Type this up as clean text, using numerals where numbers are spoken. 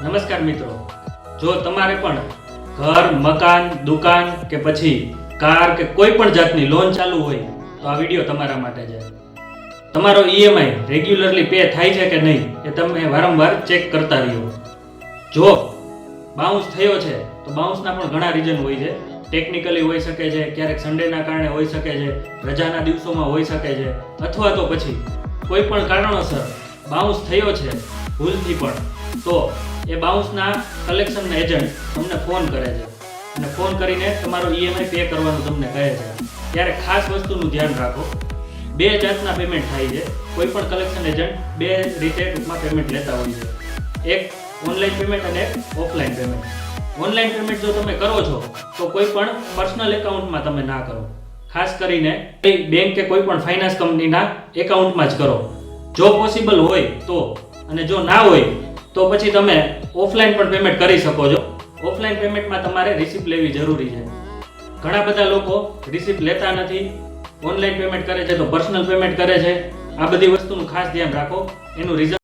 નમસ્કાર મિત્રો, જો તમારે પણ ઘર, મકાન, દુકાન કે પછી કાર કે કોઈ પણ જાતની લોન ચાલુ હોય તો આ વિડીયો તમારા માટે છે. તમારો ઈએમઆઈ રેગ્યુલરલી પે થાય છે કે નહીં એ તમે વારંવાર ચેક કરતા રહ્યો. જો બાઉન્સ થયો છે તો બાઉન્સના પણ ઘણા રીઝન હોય છે. ટેકનિકલી હોઈ શકે છે, ક્યારેક સન્ડેના કારણે હોઈ શકે છે, રજાના દિવસોમાં હોઈ શકે છે, અથવા તો પછી કોઈ પણ કારણોસર બાઉન્સ થયો છે ભૂલથી પણ, તો એ બાઉન્સના કલેક્શન એજન્ટ તમને ફોન કરે છે અને ફોન કરીને તમારો ઈએમઆઈ પે કરવાનું તમને કહે છે. ત્યારે ખાસ વસ્તુનું ધ્યાન રાખો, બે જાતના પેમેન્ટ થાય છે. કોઈ પણ કલેક્શન એજન્ટ બે રીતે ટૂંકમાં પેમેન્ટ લેતા હોય છે. એક ઓનલાઈન પેમેન્ટ અને એક ઓફલાઈન પેમેન્ટ. ઓનલાઈન પેમેન્ટ જો તમે કરો છો તો કોઈ પણ પર્સનલ એકાઉન્ટમાં તમે ના કરો, ખાસ કરીને બેંક કે કોઈ પણ ફાઇનાન્સ કંપનીના એકાઉન્ટમાં જ કરો જો પોસિબલ હોય તો. અને જો ના હોય તો પછી તમે ઓફલાઈન પણ પેમેન્ટ કરી શકો છો. ઓફલાઈન પેમેન્ટમાં તમારે રિસિપ્ટ લેવી જરૂરી છે. ઘણા બધા લોકો રિસિપ્ટ લેતા નથી, ઓનલાઈન પેમેન્ટ કરે છે તો પર્સનલ પેમેન્ટ કરે છે. આ બધી વસ્તુનું ખાસ ધ્યાન રાખો. એનું રીઝન